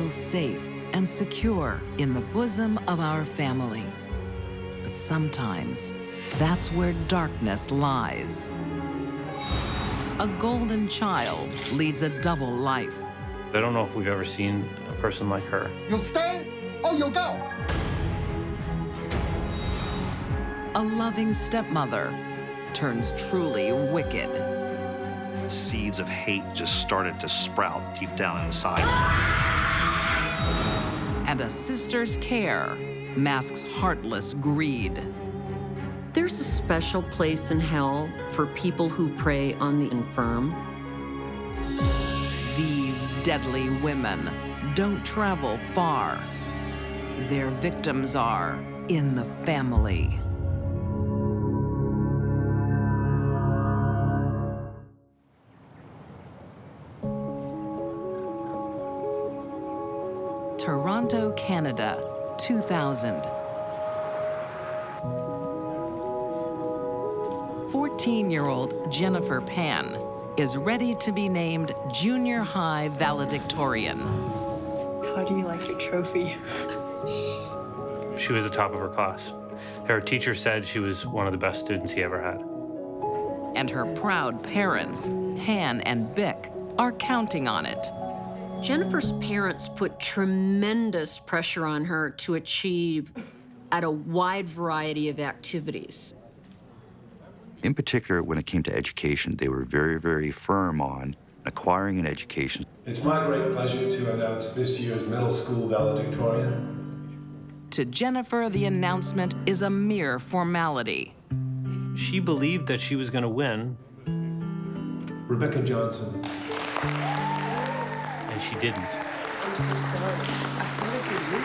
feel safe and secure in the bosom of our family. But sometimes, that's where darkness lies. A golden child leads a double life. I don't know if we've ever seen a person like her. You'll stay or you'll go. A loving stepmother turns truly wicked. Seeds of hate just started to sprout deep down inside. And a sister's care masks heartless greed. There's a special place in hell for people who prey on the infirm. These deadly women don't travel far. Their victims are in the family. Toronto, Canada, 2000. 14-year-old Jennifer Pan is ready to be named junior high valedictorian. How do you like your trophy? She was the top of her class. Her teacher said she was one of the best students he ever had. And her proud parents, Han and Bick, are counting on it. Jennifer's parents put tremendous pressure on her to achieve at a wide variety of activities. In particular, when it came to education, they were very, very firm on acquiring an education. It's my great pleasure to announce this year's middle school valedictorian. To Jennifer, the announcement is a mere formality. She believed that she was going to win. Rebecca Johnson. And she didn't. I'm so sorry. I thought it'd be you.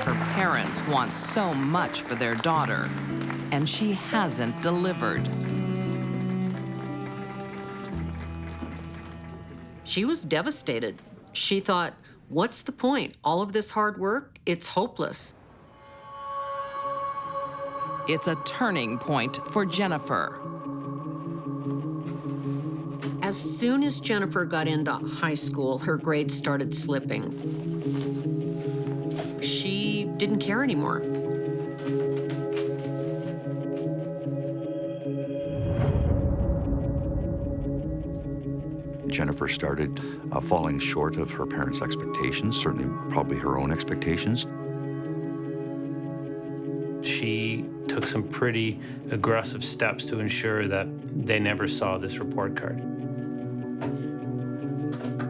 Her parents want so much for their daughter, and she hasn't delivered. She was devastated. She thought, what's the point? All of this hard work, it's hopeless. It's a turning point for Jennifer. As soon as Jennifer got into high school, her grades started slipping. She didn't care anymore. Jennifer started falling short of her parents' expectations, certainly probably her own expectations. She took some pretty aggressive steps to ensure that they never saw this report card.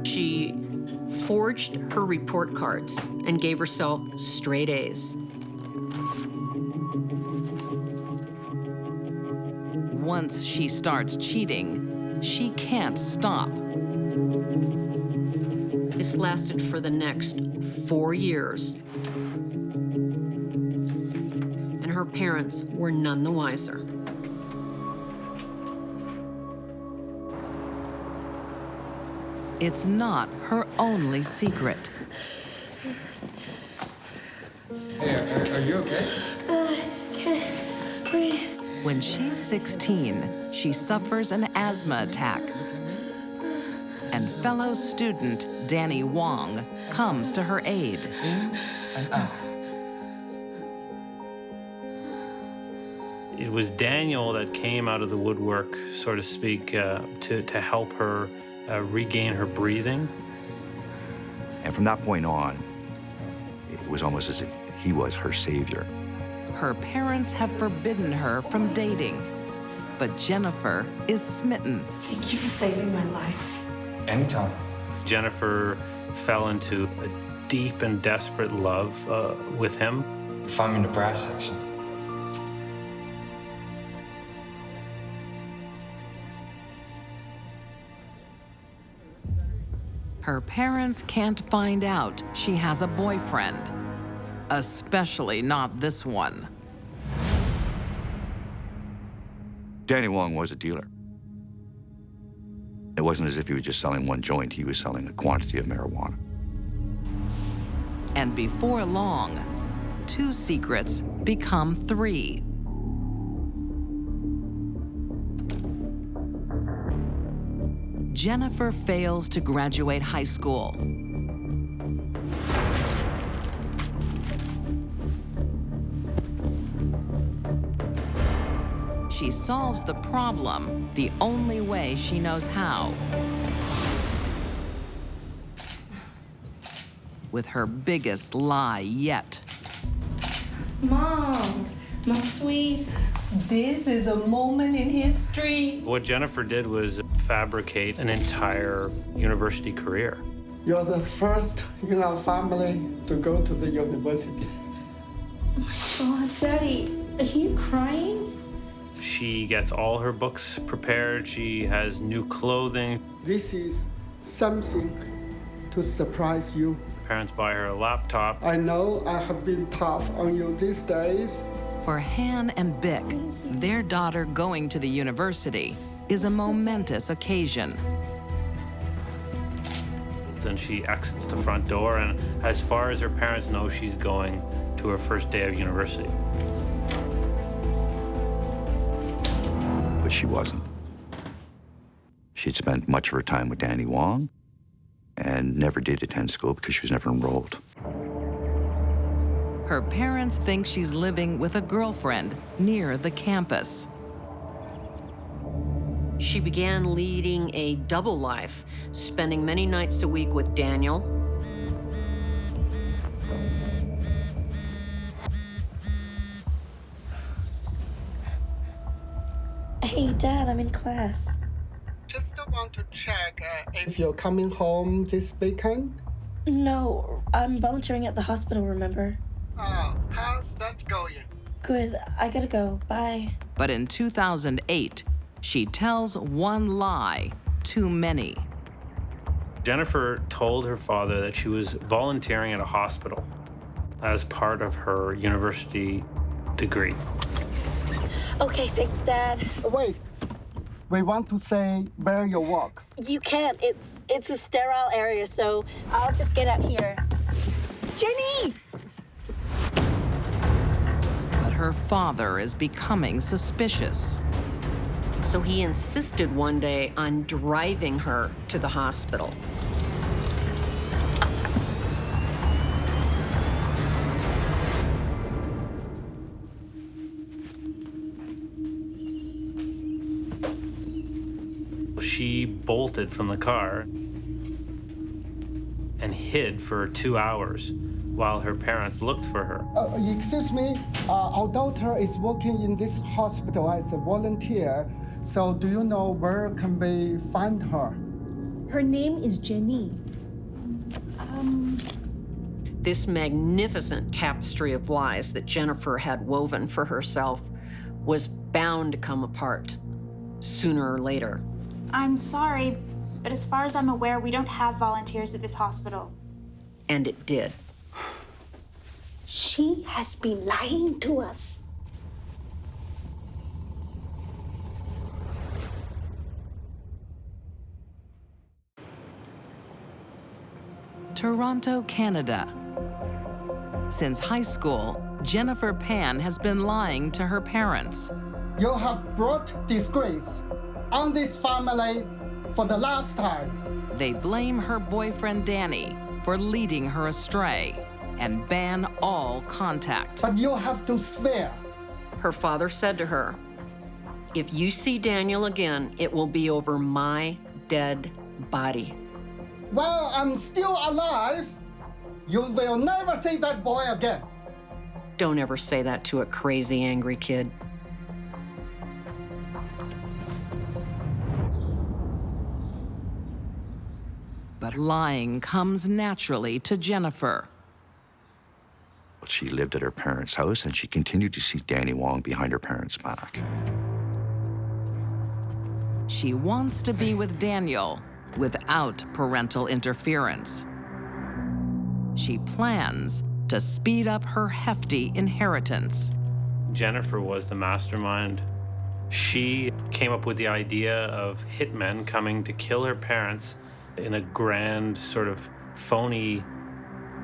She forged her report cards and gave herself straight A's. Once she starts cheating, she can't stop. This lasted for the next 4 years. And her parents were none the wiser. It's not her only secret. Hey, are you okay? Can't breathe. When she's 16, she suffers an asthma attack. And fellow student Danny Wong comes to her aid. In and out. It was Daniel that came out of the woodwork, so to speak, to help her regain her breathing. And from that point on, it was almost as if he was her savior. Her parents have forbidden her from dating, but Jennifer is smitten. Thank you for saving my life. Anytime. Jennifer fell into a deep and desperate love with him. Find me in the brass section. Her parents can't find out she has a boyfriend, especially not this one. Danny Wong was a dealer. It wasn't as if he was just selling one joint, he was selling a quantity of marijuana. And before long, 2 secrets become 3. Jennifer fails to graduate high school. She solves the problem the only way she knows how. With her biggest lie yet. Mom, must we? This is a moment in history. What Jennifer did was fabricate an entire university career. You're the first in our family to go to the university. Oh, Daddy, are you crying? She gets all her books prepared. She has new clothing. This is something to surprise you. Parents buy her a laptop. I know I have been tough on you these days. For Han and Bick, their daughter going to the university is a momentous occasion. And she exits the front door, and as far as her parents know, she's going to her first day of university. But she wasn't. She'd spent much of her time with Danny Wong and never did attend school because she was never enrolled. Her parents think she's living with a girlfriend near the campus. She began leading a double life, spending many nights a week with Daniel. Hey, Dad, I'm in class. Just want to check if you're coming home this weekend. No, I'm volunteering at the hospital, remember? Oh, how's that going? Good, I gotta go. Bye. But in 2008, she tells one lie too many. Jennifer told her father that she was volunteering at a hospital as part of her university degree. Okay, thanks, Dad. Wait, we want to say where you work. You can't. It's a sterile area, so I'll just get out here. Jenny! But her father is becoming suspicious. So he insisted one day on driving her to the hospital. She bolted from the car and hid for 2 hours while her parents looked for her. Excuse me, our daughter is working in this hospital as a volunteer. So do you know where can we find her? Her name is Jenny. This magnificent tapestry of lies that Jennifer had woven for herself was bound to come apart sooner or later. I'm sorry, but as far as I'm aware, we don't have volunteers at this hospital. And it did. She has been lying to us. Toronto, Canada. Since high school, Jennifer Pan has been lying to her parents. You have brought disgrace on this family for the last time. They blame her boyfriend Danny for leading her astray and ban all contact. But you have to swear. Her father said to her, "If you see Daniel again, it will be over my dead body." While I'm still alive, you will never see that boy again. Don't ever say that to a crazy, angry kid. But lying comes naturally to Jennifer. She lived at her parents' house, and she continued to see Danny Wong behind her parents' back. She wants to be with Daniel without parental interference. She plans to speed up her hefty inheritance. Jennifer was the mastermind. She came up with the idea of hitmen coming to kill her parents in a grand, sort of phony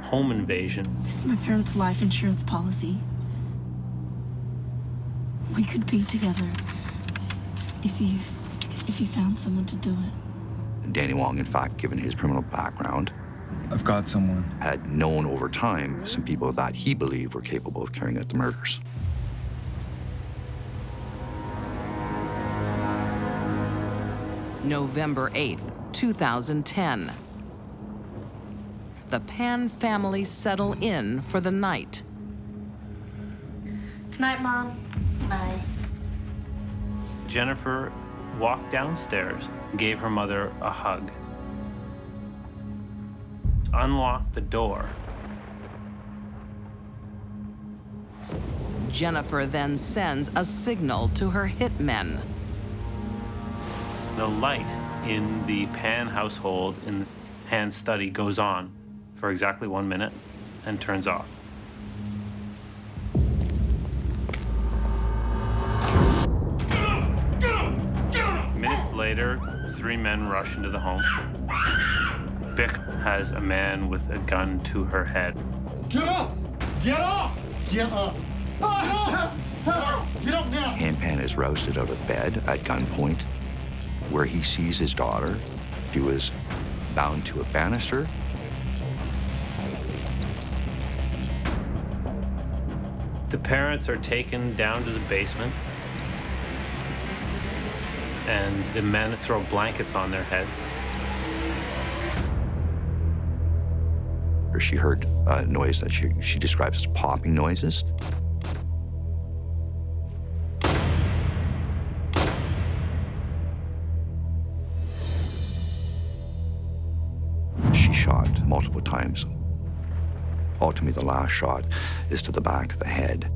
home invasion. This is my parents' life insurance policy. We could be together if you found someone to do it. Danny Wong, in fact, given his criminal background, I've got someone. had known over time some people that he believed were capable of carrying out the murders. November 8th, 2010. The Pan family settle in for the night. Good night, Mom. Bye. Jennifer walked downstairs and gave her mother a hug. Unlocked the door. Jennifer then sends a signal to her hitmen. The light in the Pan household in Pan's study goes on for exactly 1 minute and turns off. Minutes later, 3 men rush into the home. Vic has a man with a gun to her head. Get up! Get up! Get up! Get up now! Pan is rousted out of bed at gunpoint, where he sees his daughter. She was bound to a banister. The parents are taken down to the basement, and the men throw blankets on their head. She heard a noise that she describes as popping noises. She shot multiple times. Ultimately, the last shot is to the back of the head.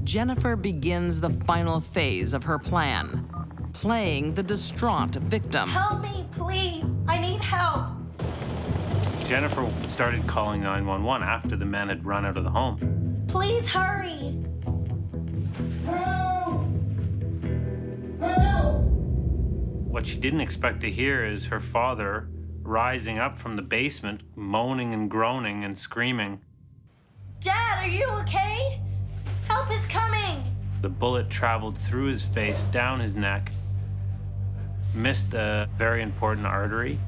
Jennifer begins the final phase of her plan, playing the distraught victim. Help me, please. I need help. Jennifer started calling 911 after the men had run out of the home. Please hurry. Help! Help! What she didn't expect to hear is her father rising up from the basement, moaning and groaning and screaming. Dad, are you okay? Help is coming. The bullet traveled through his face, down his neck, missed a very important artery.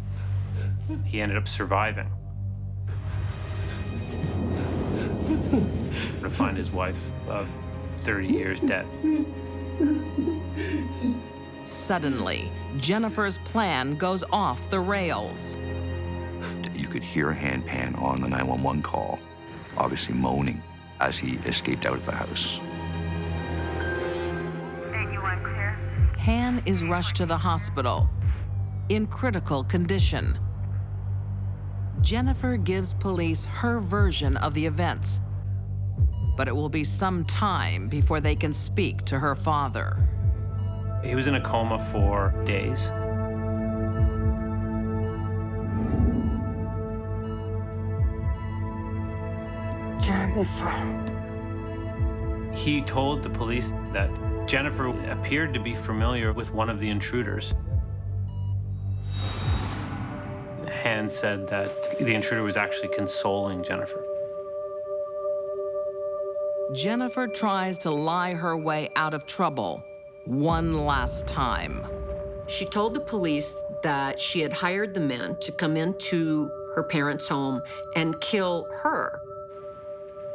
He ended up surviving. To find his wife of 30 years dead. Suddenly, Jennifer's plan goes off the rails. You could hear Pan on the 911 call, obviously moaning as he escaped out of the house. Han is rushed to the hospital in critical condition. Jennifer gives police her version of the events, but it will be some time before they can speak to her father. He was in a coma for days. Jennifer. He told the police that Jennifer appeared to be familiar with one of the intruders. Han said that the intruder was actually consoling Jennifer. Jennifer tries to lie her way out of trouble one last time. She told the police that she had hired the men to come into her parents' home and kill her.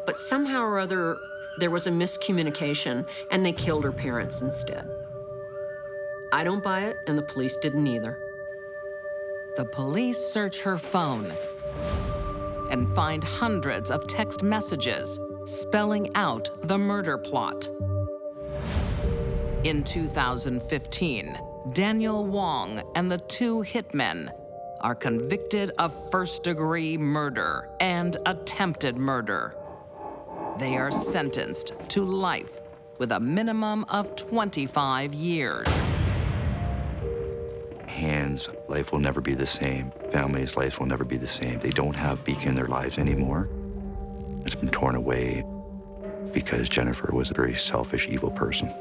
But somehow or other, there was a miscommunication, and they killed her parents instead. I don't buy it, and the police didn't either. The police search her phone and find hundreds of text messages spelling out the murder plot. In 2015, Daniel Wong and the 2 hitmen are convicted of first-degree murder and attempted murder. They are sentenced to life with a minimum of 25 years. Han's life will never be the same. Family's life will never be the same. They don't have beacon in their lives anymore. It's been torn away because Jennifer was a very selfish, evil person.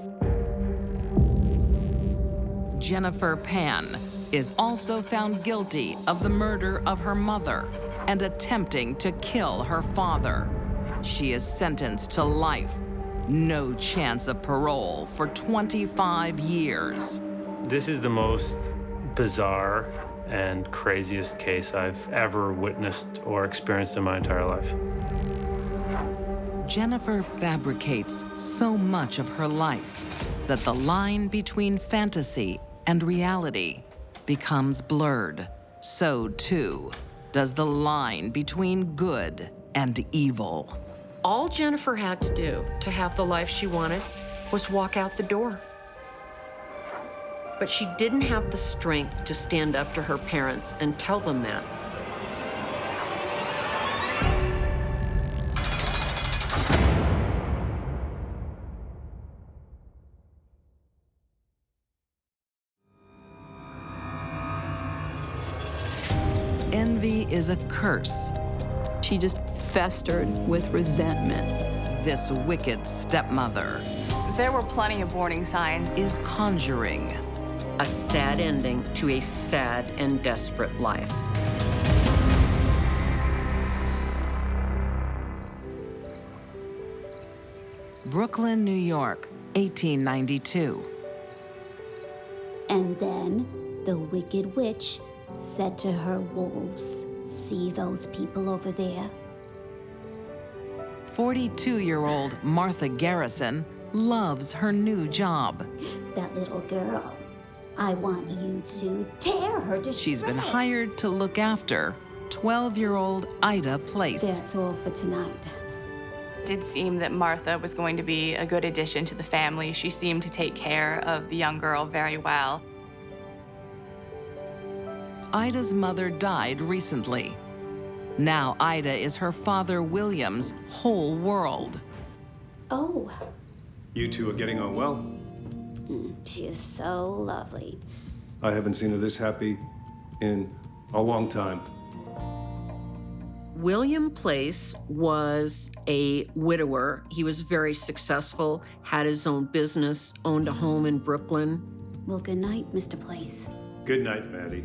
Jennifer Pan is also found guilty of the murder of her mother and attempting to kill her father. She is sentenced to life no chance of parole for 25 years. This is the most bizarre and craziest case I've ever witnessed or experienced in my entire life. Jennifer fabricates so much of her life that the line between fantasy and reality becomes blurred. So too does the line between good and evil. All Jennifer had to do to have the life she wanted was walk out the door. But she didn't have the strength to stand up to her parents and tell them that. Envy is a curse. She just festered with resentment. This wicked stepmother There were plenty of warning signs. is conjuring A sad ending to a sad and desperate life. Brooklyn, New York, 1892. And then the wicked witch said to her wolves, "See those people over there?" 42-year-old Martha Garrison loves her new job. That little girl, I want you to tear her to She's been shreds. hired to look after 12-year-old Ida Place. That's all for tonight. It did seem that Martha was going to be a good addition to the family. She seemed to take care of the young girl very well. Ida's mother died recently. Now Ida is her father William's whole world. Oh, You two are getting on well. she is so lovely. I haven't seen her this happy in a long time. William Place was a widower. He was very successful, had his own business, owned a home in Brooklyn. Well, good night, Mr. Place. Good night, Maddie.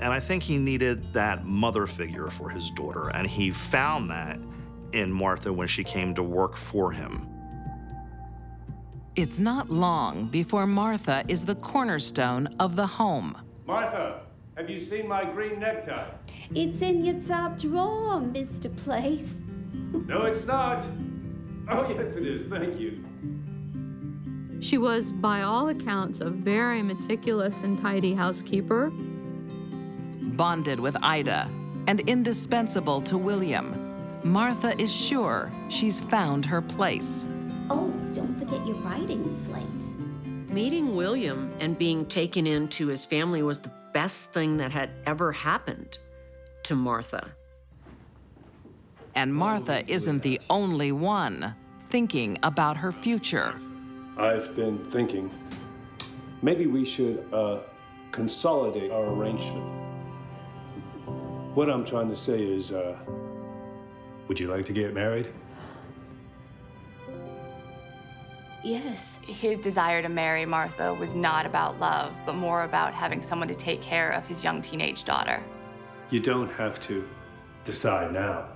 And I think he needed that mother figure for his daughter, and he found that in Martha when she came to work for him. It's not long before Martha is the cornerstone of the home. Martha, have you seen my green necktie? It's in your top drawer, Mr. Place. No, it's not. Oh, yes, it is. Thank you. She was, by all accounts, a very meticulous and tidy housekeeper. Bonded with Ida and indispensable to William, Martha is sure she's found her place. Oh, don't forget your writing slate. Meeting William and being taken into his family was the best thing that had ever happened to Martha. And Martha isn't the only one thinking about her future. I've been thinking maybe we should consolidate our arrangement. What I'm trying to say is, would you like to get married? Yes. His desire to marry Martha was not about love, but more about having someone to take care of his young teenage daughter. You don't have to decide now.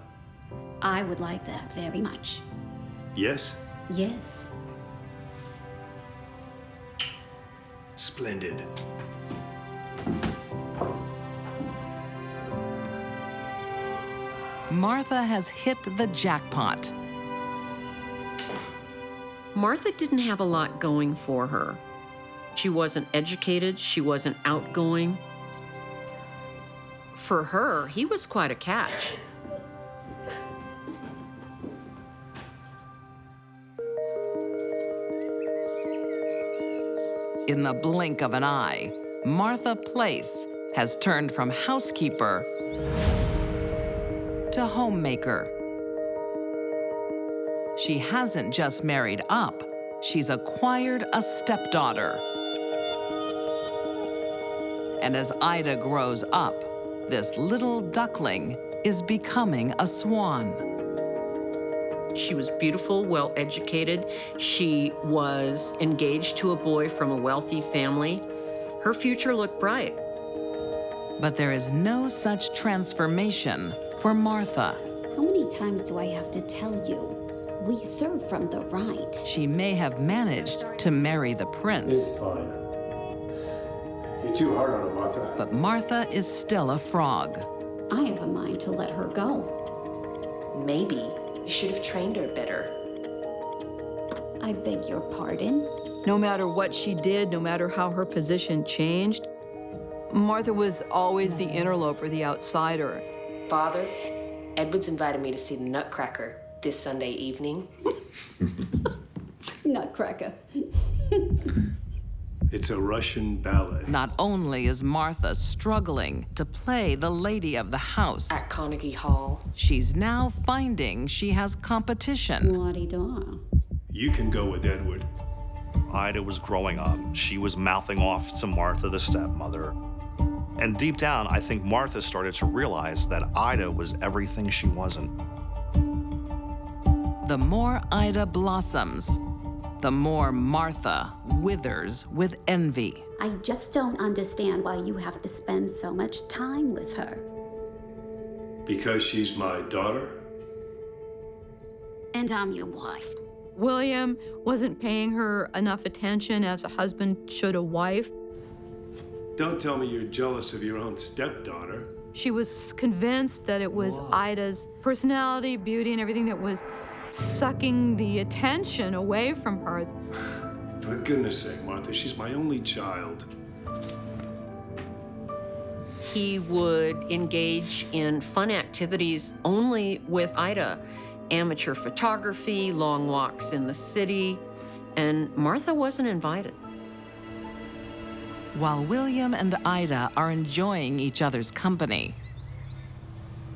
I would like that very much. Yes? Yes. Splendid. Martha has hit the jackpot. Martha didn't have a lot going for her. She wasn't educated, she wasn't outgoing. For her, he was quite a catch. In the blink of an eye, Martha Place has turned from housekeeper to homemaker. She hasn't just married up, she's acquired a stepdaughter. And as Ida grows up, this little duckling is becoming a swan. She was beautiful, well-educated. She was engaged to a boy from a wealthy family. Her future looked bright. But there is no such transformation for Martha. How many times do I have to tell you? We serve from the right. She may have managed to marry the prince. It's fine. You're too hard on her, Martha. But Martha is still a frog. I have a mind to let her go. Maybe you should have trained her better. I beg your pardon? No matter what she did, no matter how her position changed, Martha was always the interloper, the outsider. Father, Edward's invited me to see the Nutcracker this Sunday evening. Nutcracker. It's a Russian ballet. Not only is Martha struggling to play the lady of the house at Carnegie Hall, she's now finding she has competition. La-di-da. You can go with Edward. Ida was growing up. She was mouthing off to Martha, the stepmother. And deep down, I think Martha started to realize that Ida was everything she wasn't. The more Ida blossoms, the more Martha withers with envy. I just don't understand why you have to spend so much time with her. Because she's my daughter? And I'm your wife. William wasn't paying her enough attention as a husband should a wife. Don't tell me you're jealous of your own stepdaughter. She was convinced that it was Ida's personality, beauty, and everything that was sucking the attention away from her. For goodness sake, Martha, she's my only child. He would engage in fun activities only with Ida. Amateur photography, long walks in the city, and Martha wasn't invited. While William and Ida are enjoying each other's company,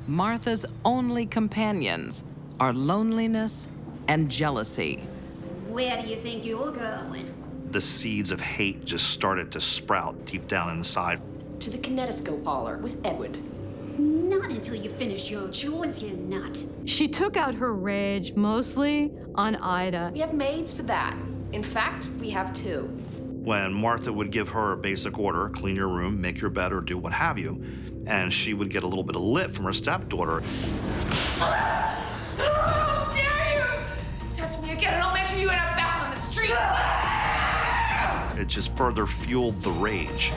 Martha's only companions are loneliness and jealousy. Where do you think you're going? The seeds of hate just started to sprout deep down inside. To the kinetoscope parlor with Edward. Not until you finish your chores, you nut. She took out her rage mostly on Ida. We have maids for that. In fact, we have two. When Martha would give her a basic order, clean your room, make your bed, or do what have you, and she would get a little bit of lip from her stepdaughter. How dare you! Touch me again and I'll make sure you end up back on the street! It just further fueled the rage.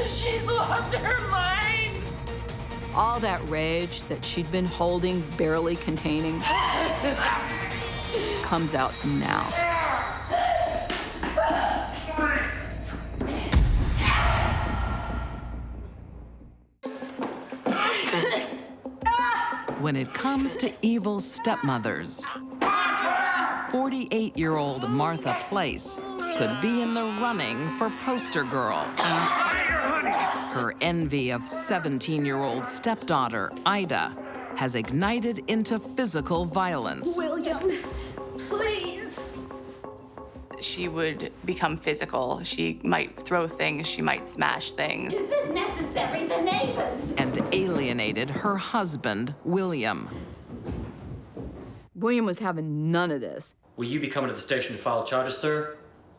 She's lost her mind! All that rage that she'd been holding, barely containing, comes out now. When it comes to evil stepmothers, 48-year-old Martha Place could be in the running for poster girl. Her envy of 17-year-old stepdaughter, Ida, has ignited into physical violence. William, please. She would become physical. She might throw things, she might smash things. Is this necessary? The neighbors. And alienated her husband, William. William was having none of this. Will you be coming to the station to file charges, sir?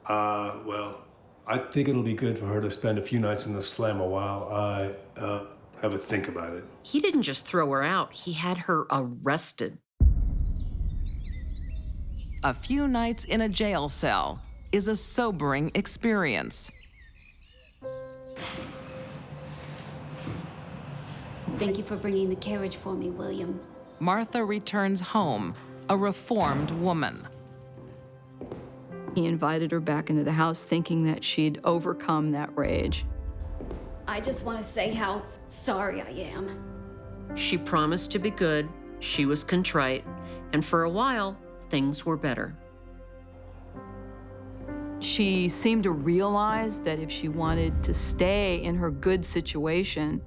Well, I think it'll be good for her to spend a few nights in the slammer while I, have a think about it. He didn't just throw her out, he had her arrested. A few nights in a jail cell is a sobering experience. Thank you for bringing the carriage for me, William. Martha returns home, a reformed woman. He invited her back into the house thinking that she'd overcome that rage. I just want to say how sorry I am. She promised to be good, she was contrite, and for a while, things were better. She seemed to realize that if she wanted to stay in her good situation,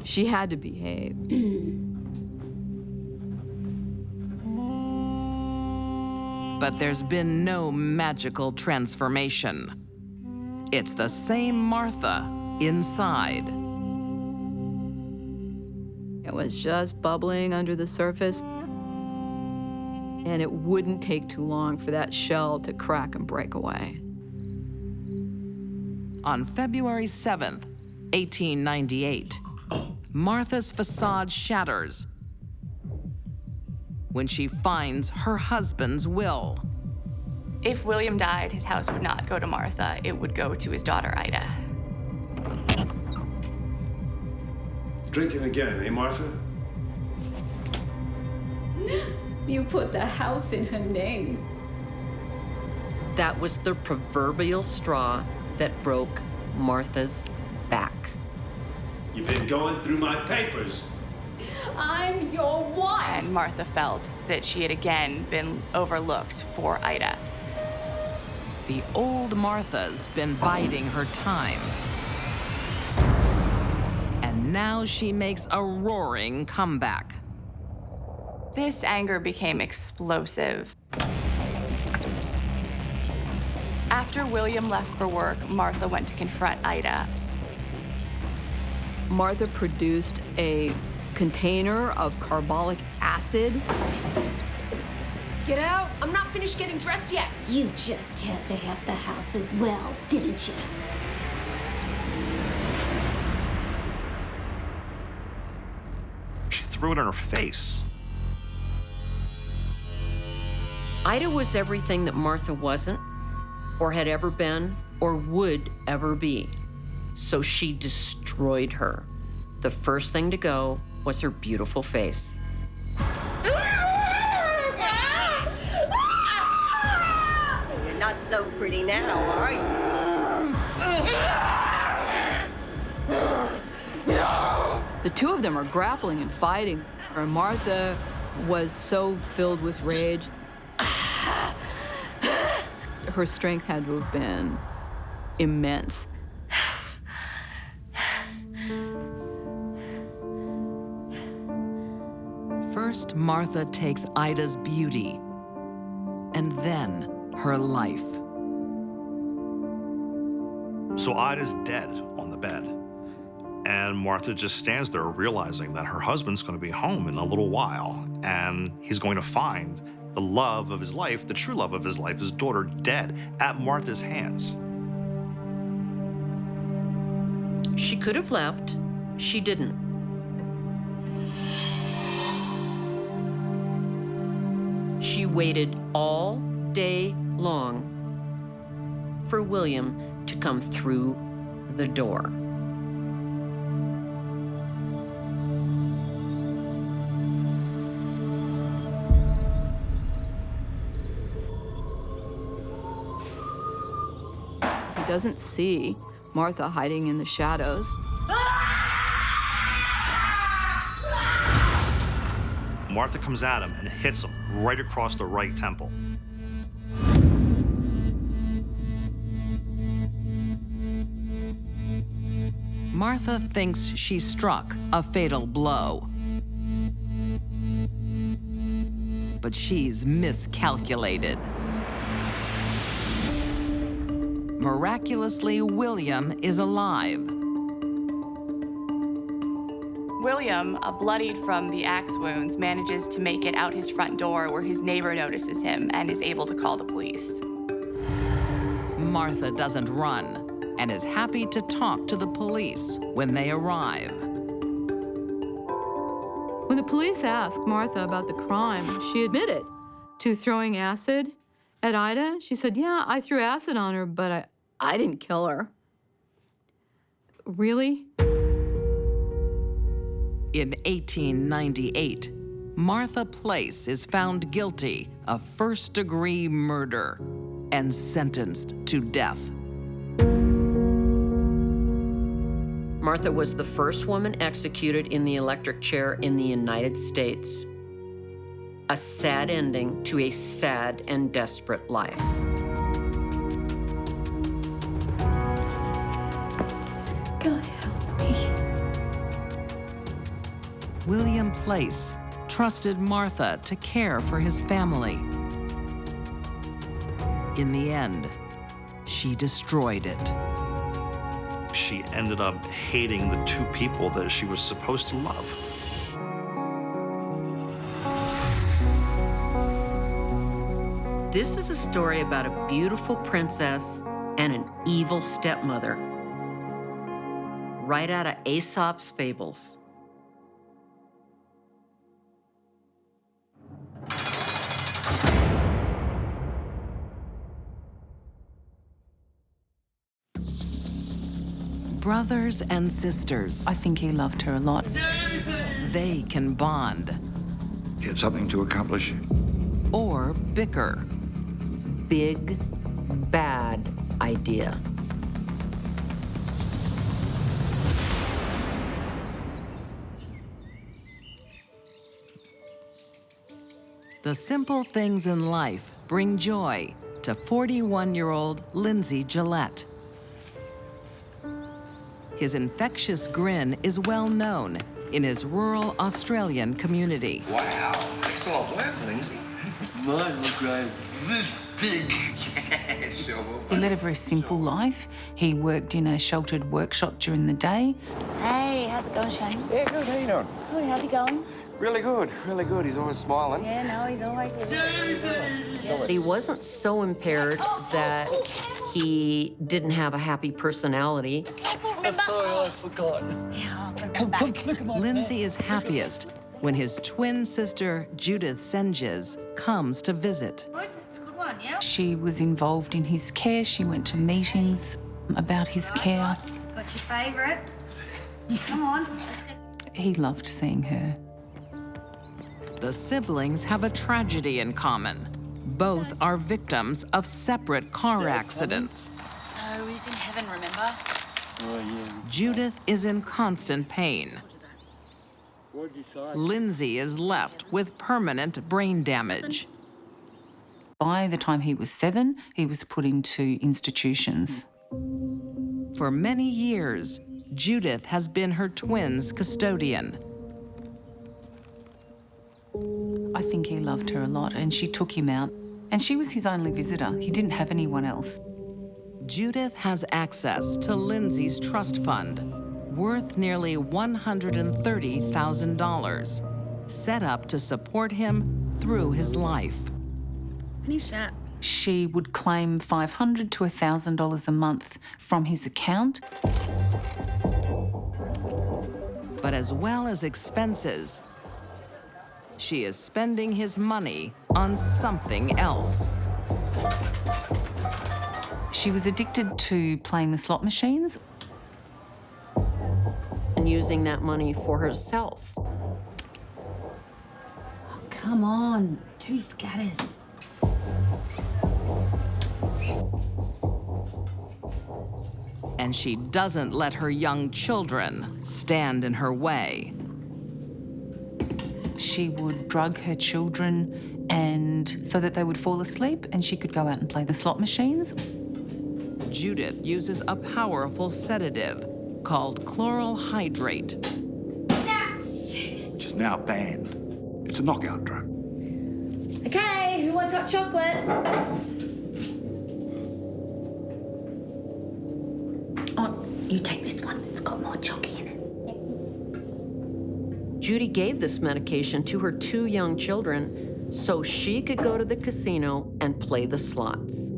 she had to behave. But there's been no magical transformation. It's the same Martha inside. It was just bubbling under the surface. and it wouldn't take too long for that shell to crack and break away. On February 7th, 1898, Martha's facade shatters when she finds her husband's will. If William died, his house would not go to Martha. It would go to his daughter, Ida. Drinking again, eh, Martha? You put the house in her name. That was the proverbial straw that broke Martha's back. You've been going through my papers. I'm your wife. And Martha felt that she had again been overlooked for Ida. The old Martha's been biding her time. And now she makes a roaring comeback. This anger became explosive. After William left for work, Martha went to confront Ida. Martha produced a container of carbolic acid. Get out! I'm not finished getting dressed yet. You just had to have the house as well, didn't you? She threw it in her face. Ida was everything that Martha wasn't, or had ever been, or would ever be. So she destroyed her. The first thing to go was her beautiful face. You're not so pretty now, are you? The two of them are grappling and fighting, and Martha was so filled with rage. Her strength had to have been immense. First, Martha takes Ida's beauty, and then her life. So Ida's dead on the bed. And Martha just stands there realizing that her husband's going to be home in a little while, and he's going to find the love of his life, the true love of his life, his daughter, dead at Martha's hands. She could have left. She didn't. She waited all day long for William to come through the door. He doesn't see Martha hiding in the shadows. Martha comes at him and hits him right across the right temple. Martha thinks she struck a fatal blow. But she's miscalculated. Miraculously, William is alive. William, bloodied from the axe wounds, manages to make it out his front door where his neighbor notices him and is able to call the police. Martha doesn't run and is happy to talk to the police when they arrive. When the police asked Martha about the crime, she admitted to throwing acid at Ida. She said, yeah, I threw acid on her, but I didn't kill her. Really? In 1898, Martha Place is found guilty of first-degree murder and sentenced to death. Martha was the first woman executed in the electric chair in the United States. A sad ending to a sad and desperate life. God help me. William Place trusted Martha to care for his family. In the end, she destroyed it. She ended up hating the two people that she was supposed to love. This is a story about a beautiful princess and an evil stepmother. Right out of Aesop's fables. Brothers and sisters. I think he loved her a lot. They can bond. He had something to accomplish. Or bicker. Big, bad idea. The simple things in life bring joy to 41-year-old Lindsay Gillette. His infectious grin is well known in his rural Australian community. Wow, excellent work, Lindsay. Mine will grow this big. Yeah, sure. He led a very simple life. He worked in a sheltered workshop during the day. Hey, how's it going, Shane? Yeah, good. How you doing? Good, how's it going? Really good, really good. He's always smiling. Yeah, no, he's always... He wasn't so impaired that he didn't have a happy personality. I thought I forgot. Yeah, come, look at my Lindsay is happiest when his twin sister, Judith Senges, comes to visit. Good, that's a good one, yeah? She was involved in his care. She went to meetings about his care. Got your favourite? Come on, let's go. He loved seeing her. The siblings have a tragedy in common. Both are victims of separate car accidents. No, he's in heaven, remember? Oh, yeah. Judith is in constant pain. Lindsay is left with permanent brain damage. By the time he was 7, he was put into institutions. For many years, Judith has been her twin's custodian. I think he loved her a lot, and she took him out. And she was his only visitor. He didn't have anyone else. Judith has access to Lindsay's trust fund, worth nearly $130,000, set up to support him through his life. Finish that. She would claim $500 to $1,000 a month from his account. But as well as expenses, she is spending his money on something else. She was addicted to playing the slot machines. And using that money for herself. Oh, come on, 2 scatters. And she doesn't let her young children stand in her way. She would drug her children and so that they would fall asleep and she could go out and play the slot machines. Judith uses a powerful sedative called chloral hydrate. Which is now banned. It's a knockout drug. Okay, who wants hot chocolate? Oh, you take this one. It's got more chalky in it. Judy gave this medication to her 2 young children so she could go to the casino and play the slots.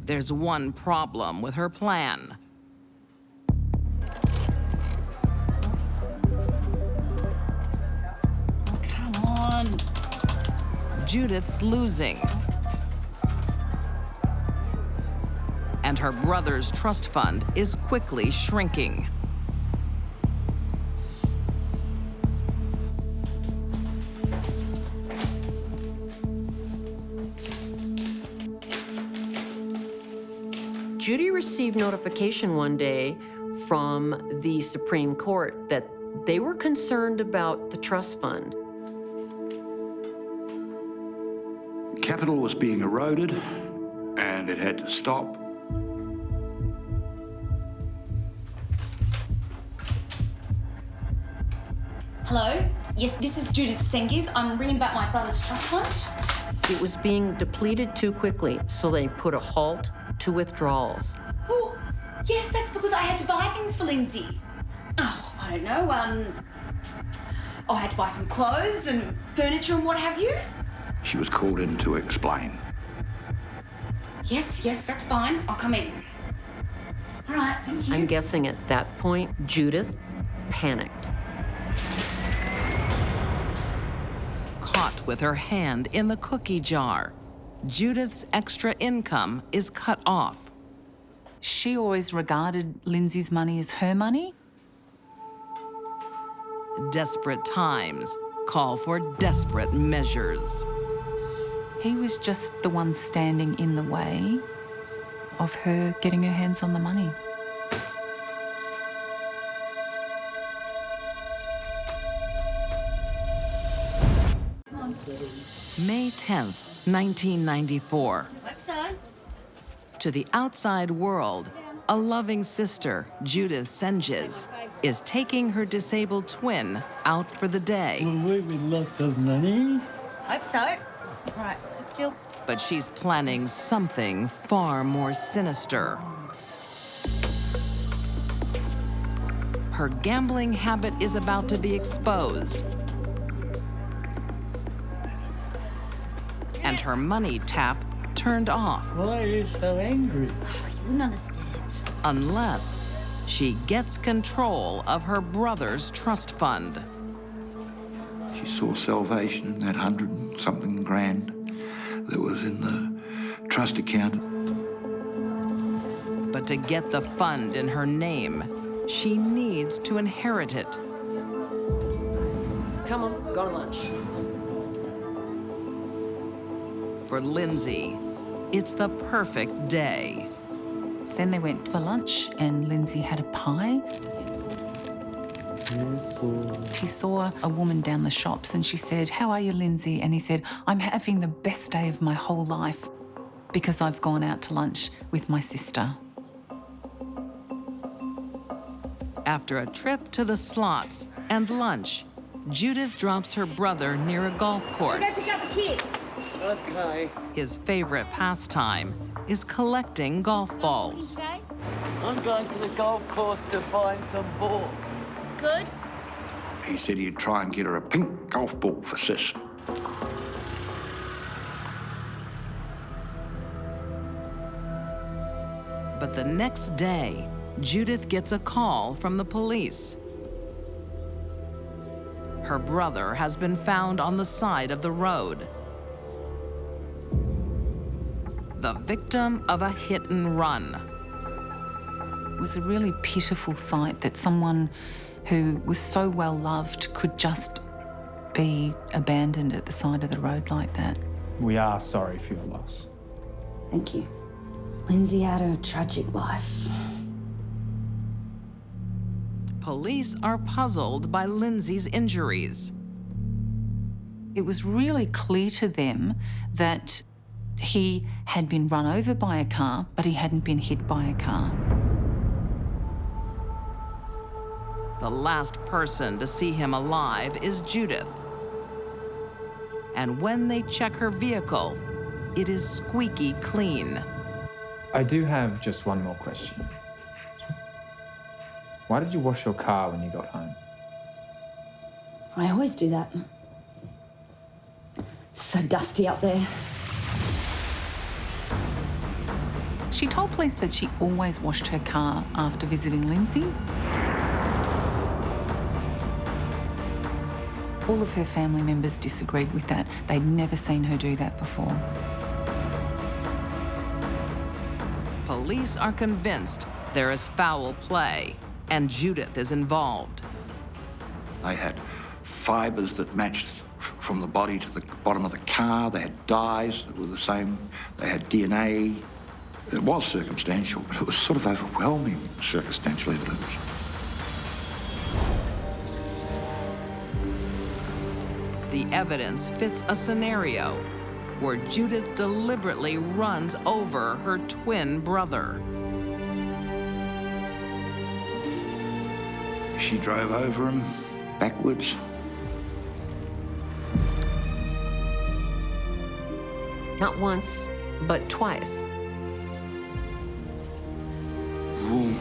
There's one problem with her plan. Oh, come on. Judith's losing. And her brother's trust fund is quickly shrinking. Judy received notification one day from the Supreme Court that they were concerned about the trust fund. Capital was being eroded, and it had to stop. Hello? Yes, this is Judith Senges. I'm ringing about my brother's trust fund. It was being depleted too quickly, so they put a halt to withdrawals. Well, yes, that's because I had to buy things for Lindsay. Oh, I don't know, I had to buy some clothes and furniture and what have you. She was called in to explain. Yes, that's fine. I'll come in. All right, thank you. I'm guessing at that point, Judith panicked. Caught with her hand in the cookie jar, Judith's extra income is cut off. She always regarded Lindsay's money as her money. Desperate times call for desperate measures. He was just the one standing in the way of her getting her hands on the money. May 10th, 1994. Hope so. To the outside world, a loving sister, Judith Senges, is taking her disabled twin out for the day. Will we with lots of money? Hope so. Right, sit still. But she's planning something far more sinister. Her gambling habit is about to be exposed. And her money tap turned off. Why are you so angry? You wouldn't understand. Unless she gets control of her brother's trust fund. She saw salvation in that 100-something grand that was in the trust account. But to get the fund in her name, she needs to inherit it. Come on, go to lunch. For Lindsay, it's the perfect day. Then they went for lunch and Lindsay had a pie. She saw a woman down the shops and she said, "How are you, Lindsay?" And he said, "I'm having the best day of my whole life because I've gone out to lunch with my sister." After a trip to the slots and lunch, Judith drops her brother near a golf course. Go pick up the kids. Okay. His favorite pastime is collecting golf balls. I'm going to the golf course to find some balls. Good. He said he'd try and get her a pink golf ball for Sis. But the next day, Judith gets a call from the police. Her brother has been found on the side of the road. The victim of a hit and run. It was a really pitiful sight that someone who was so well loved could just be abandoned at the side of the road like that. We are sorry for your loss. Thank you. Lindsay had a tragic life. Police are puzzled by Lindsay's injuries. It was really clear to them that he had been run over by a car, but he hadn't been hit by a car. The last person to see him alive is Judith. And when they check her vehicle, it is squeaky clean. I do have just one more question. Why did you wash your car when you got home? I always do that. So dusty up there. She told police that she always washed her car after visiting Lindsay. All of her family members disagreed with that. They'd never seen her do that before. Police are convinced there is foul play, and Judith is involved. They had fibres that matched from the body to the bottom of the car. They had dyes that were the same. They had DNA. It was circumstantial, but it was sort of overwhelming circumstantial evidence. The evidence fits a scenario where Judith deliberately runs over her twin brother. She drove over him backwards. Not once, but twice. Boom.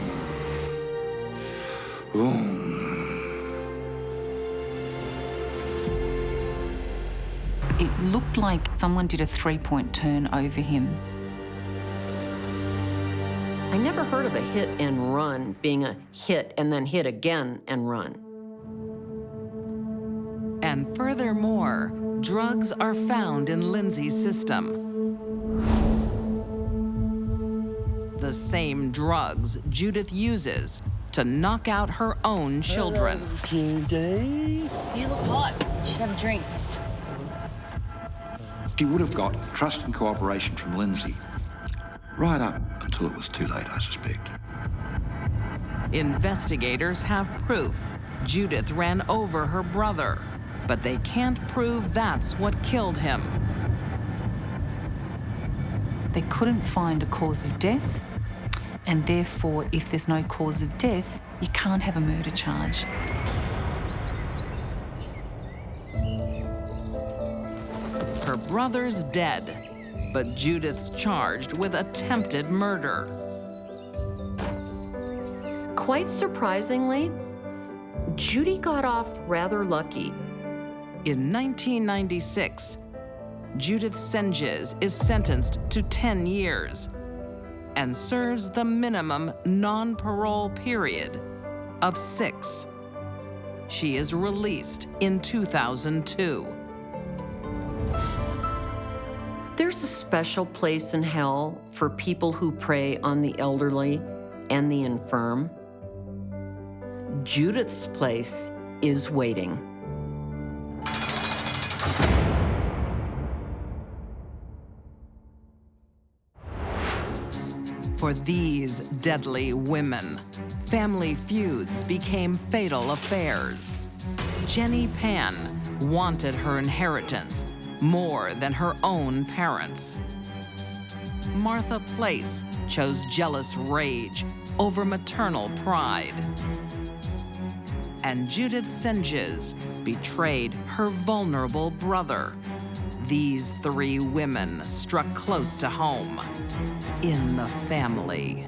Boom. It looked like someone did a three-point turn over him. I never heard of a hit and run being a hit and then hit again and run. And furthermore, drugs are found in Lindsay's system. The same drugs Judith uses to knock out her own children. Judy. You look hot. You should have a drink. She would have got trust and cooperation from Lindsay right up until it was too late, I suspect. Investigators have proof Judith ran over her brother, but they can't prove that's what killed him. They couldn't find a cause of death, and therefore, if there's no cause of death, you can't have a murder charge. Her brother's dead, but Judith's charged with attempted murder. Quite surprisingly, Judy got off rather lucky. In 1996, Judith Senges is sentenced to 10 years and serves the minimum non-parole period of 6. She is released in 2002. There's a special place in hell for people who prey on the elderly and the infirm. Judith's place is waiting. For these deadly women, family feuds became fatal affairs. Jenny Pan wanted her inheritance more than her own parents. Martha Place chose jealous rage over maternal pride. And Judith Senges betrayed her vulnerable brother. These 3 women struck close to home in the family.